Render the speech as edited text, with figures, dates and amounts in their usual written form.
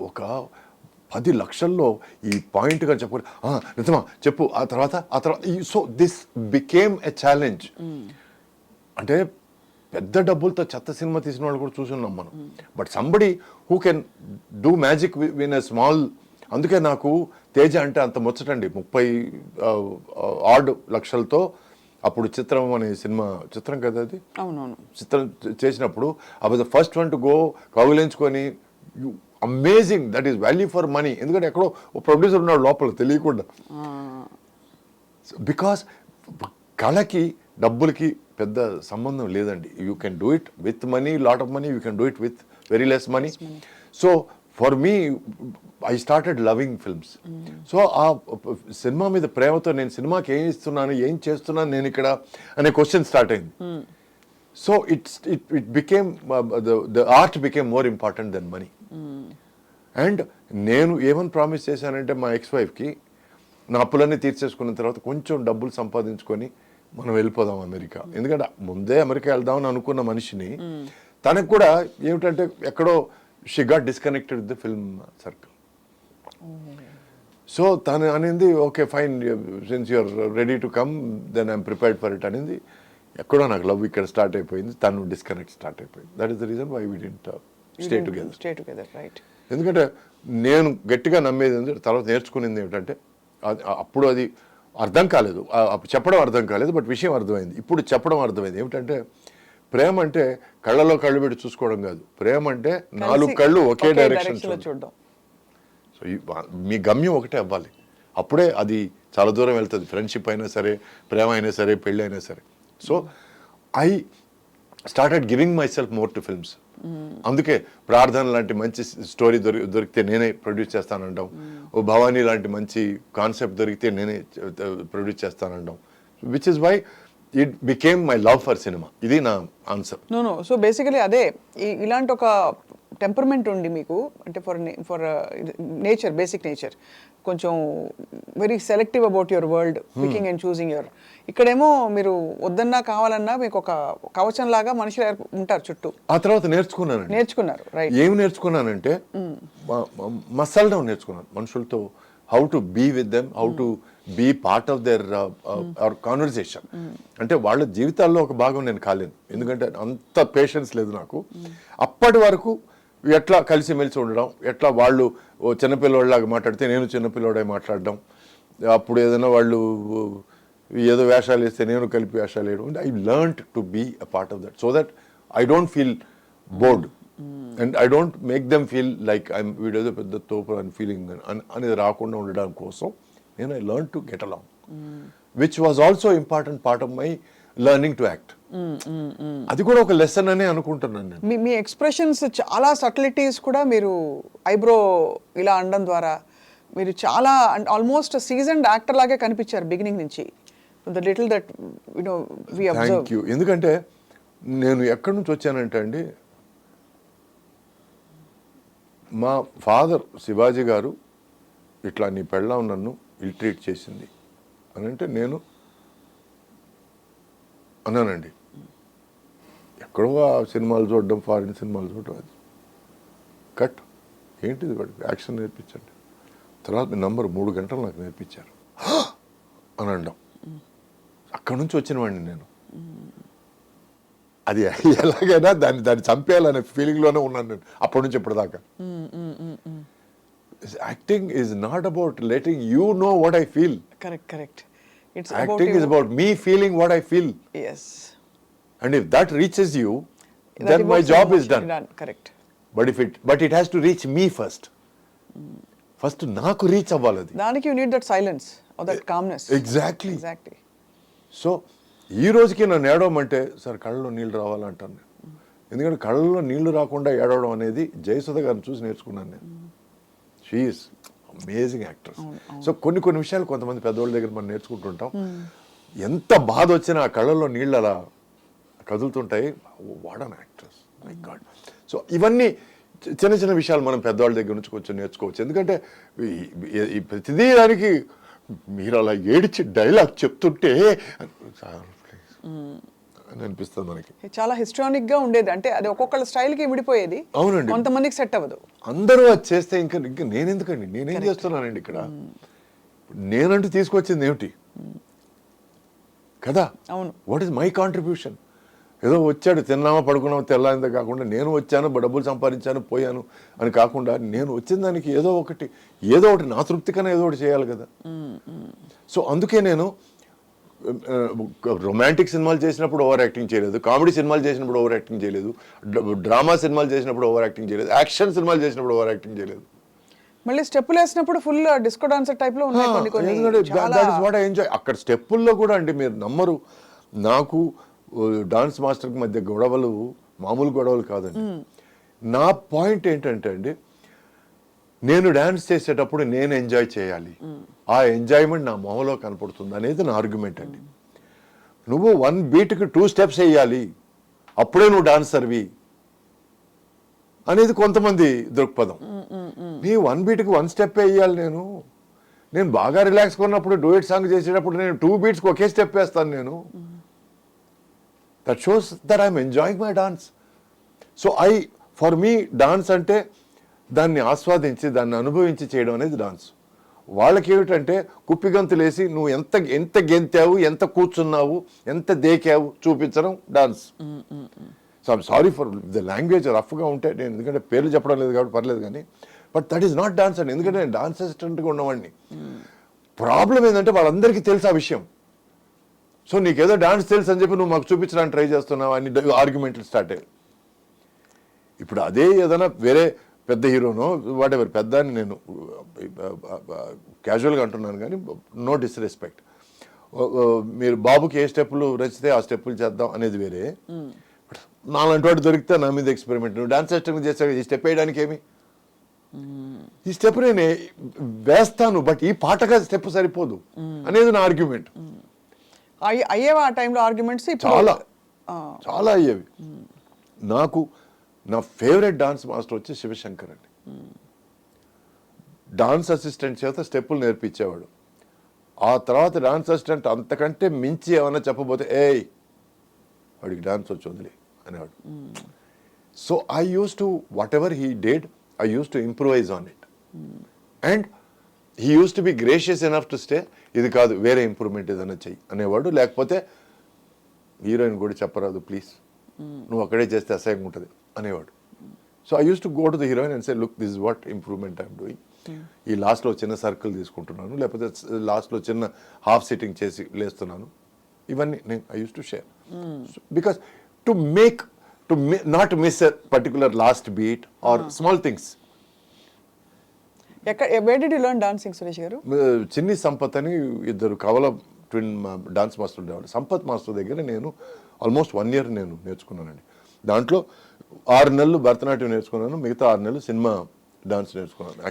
ఒక 10 లక్షల్లో ఈ పాయింట్గా చెప్పు నిజమా చెప్పు ఆ తర్వాత so this became a challenge. అంటే పెద్ద డబ్బులతో చెత్త సినిమా తీసిన వాళ్ళు కూడా చూసున్నాం మనం. But somebody who can do magic win a small. అందుకే నాకు తేజ అంటే అంత ముచ్చటండి. 30 ఆడ్ లక్షలతో అప్పుడు చిత్రం అనే సినిమా, చిత్రం కదా అది, చిత్రం చేసినప్పుడు I was the first one to go కౌగిలించుకొని. Amazing, that is value for money. ఎందుకంటే ఎక్కడో ప్రొడ్యూసర్ ఉన్నాడు లోపల తెలియకుండా. బికాస్ కళకి డబ్బులకి పెద్ద సంబంధం లేదండి. You can do it with money, lot of money, you can do it with very less money. So for me I started loving films. So ఆ సినిమా మీద ప్రేమతో నేను సినిమాకి ఏం ఇస్తున్నాను, ఏం చేస్తున్నాను నేను ఇక్కడ అనే క్వశ్చన్ స్టార్ట్ అయింది. So it became the art became more important then money. And నేను ఏమని ప్రామిస్ చేశానంటే మా ఎక్స్-వైఫ్కి, నా అప్పులన్నీ తీర్చేసుకున్న తర్వాత కొంచెం డబ్బులు సంపాదించుకొని మనం వెళ్ళిపోదాం అమెరికా. ఎందుకంటే ముందే అమెరికా వెళ్దామని అనుకున్న మనిషిని తనకు కూడా ఏమిటంటే ఎక్కడో she got disconnected with the film circle. So తను అనేది okay fine, since you're ready to come then I'm prepared for it అనేది. ఎక్కడో నాకు లవ్ ఇక్కడ స్టార్ట్ అయిపోయింది, తను డిస్కనెక్ట్ స్టార్ట్ అయిపోయింది. That is the reason why we didn't stay together. ఎందుకంటే నేను గట్టిగా నమ్మేది తర్వాత నేర్చుకునేది ఏమిటంటే, అప్పుడు అది అర్థం కాలేదు, చెప్పడం అర్థం కాలేదు, బట్ విషయం అర్థమైంది. ఇప్పుడు చెప్పడం అర్థమైంది. ఏమిటంటే ప్రేమ అంటే కళ్ళలో కళ్ళు పెట్టి చూసుకోవడం కాదు. ప్రేమ అంటే 4 కళ్ళు ఒకే డైరెక్షన్ చూడడం. సో మీ గమ్యం ఒకటే అవ్వాలి, అప్పుడే అది చాలా దూరం వెళ్తుంది. ఫ్రెండ్షిప్ అయినా సరే, ప్రేమ అయినా సరే, పెళ్ళి అయినా సరే. So I started giving my self more to films. అందుకే ప్రార్థన లాంటి మంచి స్టోరీ దొరికితే నేనే ప్రొడ్యూస్ చేస్తానంటాం, ఓ భవానీ లాంటి మంచి కాన్సెప్ట్ దొరికితే నేనే ప్రొడ్యూస్ చేస్తానంటాం. Which is why it became my love for cinema. ఇది నా ఆన్సర్. నో సో బేసికలీ అదే, ఇలాంటి ఒక టెంపర్మెంట్ ఉండి మీకు, అంటే ఫర్ నేచర్, బేసిక్ నేచర్, కొంచెం very selective about your world, picking and choosing your. ఇక్కడేమో మీరు వద్దన్నా కావాలన్నా మీకు ఒక కవచం లాగా మనుషులు ఉంటారు చుట్టూ. ఆ తర్వాత నేర్చుకున్నారు. రైట్. ఏమి నేర్చుకున్నానంటే మసలడం నేర్చుకున్నాను మనుషులతో. How to be with them, how to be part of their conversation. అంటే వాళ్ళ జీవితాల్లో ఒక భాగం నేను కాలేను, ఎందుకంటే అంత పేషెన్స్ లేదు నాకు. అప్పటి వరకు ఎట్లా కలిసిమెలిసి ఉండడం, ఎట్లా వాళ్ళు చిన్నపిల్లవాళ్ళలాగా మాట్లాడితే నేను చిన్నపిల్లవాడే మాట్లాడడం, అప్పుడు ఏదైనా వాళ్ళు ఏదో వేషాలు వేస్తే నేను కలిపి వేషాలు వేయడం. I learned to be a part of that, so that I don't feel bored and I don't make them feel like I'm వీడేదో పెద్ద తోపు అని ఫీలింగ్ అనేది రాకుండా ఉండడం కోసం నేను I learn to get along, which was also important part of my learning to act. అది కూడా ఒక లెసన్ అనే అనుకుంటున్నాను నేను. మీ ఎక్స్ప్రెషన్స్ చాలా సటిలిటీస్ కూడా మీరు ఐబ్రో ఇలా అనడం ద్వారా మీరు చాలా ఆల్మోస్ట్ సీజన్డ్ యాక్టర్ లాగే కనిపించారు బిగినింగ్ నుంచి. The little that you know we observe. Thank you. ఎందుకంటే నేను ఎక్కడి నుంచి వచ్చానంటే అండి, మా ఫాదర్ శివాజీ గారు ఇట్లా నీ పెళ్ళాం నన్ను ఇల్ ట్రీట్ చేసింది అని అంటే నేను అన్నానండి. ఎక్కడో ఆ సినిమాలు చూడడం, ఫారిన్ సినిమాలు చూడడం, అది కట్ ఏంటిది వాడికి యాక్షన్ నేర్పించండి. తర్వాత మీ నంబర్ 3 గంటలు నాకు నేర్పించారు అని అనడం. అక్కడి నుంచి వచ్చిన వాడిని నేను. అది ఎలాగైనా దాన్ని చంపేయాలనే ఫీలింగ్లోనే ఉన్నాను నేను అప్పటి నుంచి ఇప్పటిదాకా. Acting is not about letting you know what I feel. Correct. Acting is about me feeling what I feel. Yes. And if that reaches you, then my job is done. Correct. But it has to reach me first. First నాకు reach అవ్వాలి అది. దానికి you need that silence or that calmness. Exactly. So ఈ రోజుకి నన్ను ఏడవమంటే sir కళ్ళలో నీళ్ళు రావాలంటాను నేను. ఎందుకంటే కళ్ళలో నీళ్లు రాకుండా ఏడవడం అనేది జయసుధ గారిని చూసి నేర్చుకున్నాను నేను. She is amazing actors. So కొన్ని విషయాలు కొంతమంది పెద్దవాళ్ళ దగ్గర మనం నేర్చుకుంటుంటాం. ఎంత బాధ వచ్చినా ఆ కళ్ళల్లో నీళ్ళు అలా కదులుతుంటాయి. What an actress, my god. So ఇవన్నీ చిన్న విషయాలు మనం పెద్దవాళ్ళ దగ్గర నుంచి కొంచెం నేర్చుకోవచ్చు. ఎందుకంటే ఈ ప్రతిదీ దానికి మీరు అలా ఏడిచి డైలాగ్ చెప్తుంటే అని అనిపిస్తుంది మనకి. చాలా హిస్టానిక్ గా ఉండేది, అంటే అది ఒక్కొక్కళ్ళ స్టైల్ కి విడిపోయేది. అవునండి. కొంతమందికి సెట్ అవ్వదు. అందరూ అది చేస్తే ఇంకా నేను ఎందుకండి, నేనేం చేస్తున్నానండి ఇక్కడ? నేనంటూ తీసుకొచ్చింది ఏమిటి కదా? అవును. What is my contribution? ఏదో వచ్చాడు, తిన్నామా పడుకున్నామా తెల్లారిందో కాకుండా, నేను వచ్చాను డబ్బులు సంపాదించాను పోయాను అని కాకుండా, నేను వచ్చిన దానికి ఏదో ఒకటి నా తృప్తి కన్నా ఏదో ఒకటి చేయాలి కదా. సో అందుకే నేను రొమాంటిక్ సినిమాలు చేసినప్పుడు ఓవర్ యాక్టింగ్ చేయలేదు, కామెడీ సినిమాలు చేసినప్పుడు ఓవర్ యాక్టింగ్ చేయలేదు, డ్రామా సినిమాలు చేసినప్పుడు ఓవర్ యాక్టింగ్ చేయలేదు, యాక్షన్ సినిమాలు చేసినప్పుడు ఓవర్ యాక్టింగ్ చేయలేదు. మళ్ళీ స్టెప్పులు వేసినప్పుడు ఫుల్ డిస్కో డాన్సర్ టైప్ లో ఉన్నాయి కొన్ని కొన్ని. That is what I enjoy. అక్కడ స్టెప్పుల్లో కూడా అండి మీరు నమ్మరు, నాకు డాన్స్ మాస్టర్కి మధ్య గొడవలు మామూలు గొడవలు కాదండి. నా పాయింట్ ఏంటంటే అండి, నేను డాన్స్ చేసేటప్పుడు నేను ఎంజాయ్ చేయాలి, ఆ ఎంజాయ్మెంట్ నా మొహంలో కనపడుతుంది అనేది నా ఆర్గ్యుమెంట్ అండి. నువ్వు 1 బీట్కి 2 స్టెప్స్ వేయాలి అప్పుడే నువ్వు డాన్సర్వి అనేది కొంతమంది దృక్పథం. నీ 1 బీట్కి 1 స్టెప్ వేయాలి. నేను బాగా రిలాక్స్గా ఉన్నప్పుడు డూయట్ సాంగ్ చేసేటప్పుడు నేను 2 బీట్స్కి ఒకే స్టెప్ వేస్తాను నేను. That shows that I'm enjoying my dance. So for me dance అంటే దాన్ని ఆస్వాదించి దాన్ని అనుభవించి చేయడం అనేది డాన్స్. వాళ్ళకి ఏమిటంటే కుప్పిగంతులేసి నువ్వు ఎంత గెంతావు, ఎంత కూర్చున్నావు, ఎంత దేకావు చూపించడం dance. So I'm sorry for the language రఫ్గా ఉంటే, నేను ఎందుకంటే పేర్లు చెప్పడం లేదు కాబట్టి పర్లేదు, కానీ but that is not dance అండి. ఎందుకంటే నేను డాన్స్ అసిస్టెంట్గా ఉన్నవాడిని. ప్రాబ్లం ఏంటంటే వాళ్ళందరికీ తెలుసు ఆ విషయం. సో నీకేదో డాన్స్ తెలుసు అని చెప్పి నువ్వు మాకు చూపించడానికి ట్రై చేస్తున్నావు అని ఆర్గ్యుమెంట్లు స్టార్ట్ అయ్యాయి. ఇప్పుడు అదే ఏదైనా వేరే పెద్ద హీరోనో వాట్ ఎవర్, పెద్ద అని నేను క్యాజువల్గా అంటున్నాను కానీ నో డిస్రెస్పెక్ట్, మీరు బాబుకి ఏ స్టెప్పులు రచితే ఆ స్టెప్పులు చేద్దాం అనేది వేరే. నాలాంటి వాడు దొరికితే నా మీద ఎక్స్పెరిమెంట్, నువ్వు డాన్స్ సిస్టమ్ చేస్తావు ఈ స్టెప్ వేయడానికి ఏమి, ఈ స్టెప్ నేను వేస్తాను బట్ ఈ పాటగా స్టెప్ సరిపోదు అనేది నా ఆర్గ్యుమెంట్. అయ్యేవా ఆ టైంలో ఆర్గ్యుమెంట్స్? చాలా అయ్యేవి. నాకు నా ఫేవరెట్ డాన్స్ మాస్టర్ వచ్చి శివశంకర్ అండి. డాన్స్ అసిస్టెంట్ చేత స్టెప్పులు నేర్పించేవాడు. ఆ తర్వాత డాన్స్ అసిస్టెంట్ అంతకంటే మించి ఏమైనా చెప్పబోతే వాడికి డాన్స్ వచ్చి వదిలే అనేవాడు. So I use to what ever he did I use to improvise on it and he use to be gracious enough to stay, ఇది కాదు వేరే ఇంప్రూవ్మెంట్ ఏదైనా చెయ్యి అనేవాడు. లేకపోతే హీరోయిన్ కూడా చెప్పరాదు ప్లీజ్, నువ్వు అక్కడే చేస్తే అసహ్యంగా ఉంటుంది అనేవాడు. So I use to go to the heroine and say look this is what improvement I'm doing, ఈ లాస్ట్లో చిన్న సర్కిల్ తీసుకుంటున్నాను, లేకపోతే లాస్ట్లో చిన్న హాఫ్ సిట్టింగ్ చేసి లేస్తున్నాను, ఇవన్నీ నేను I use to share because to make not miss a particular last beat or small things. Where did you learn dancing, Suresh garu? చిన్ని సంపత్ అని ఇద్దరు కవల ట్విన్ డాన్స్ మాస్టర్ ఉండేవాడు. సంపత్ మాస్టర్ దగ్గర నేను ఆల్మోస్ట్ 1 year నేను నేర్చుకున్నానండి. దాంట్లో 6 నెలలు భరతనాట్యం నేర్చుకున్నాను, మిగతా 6 నెలలు సినిమా డాన్స్ నేర్చుకున్నాను.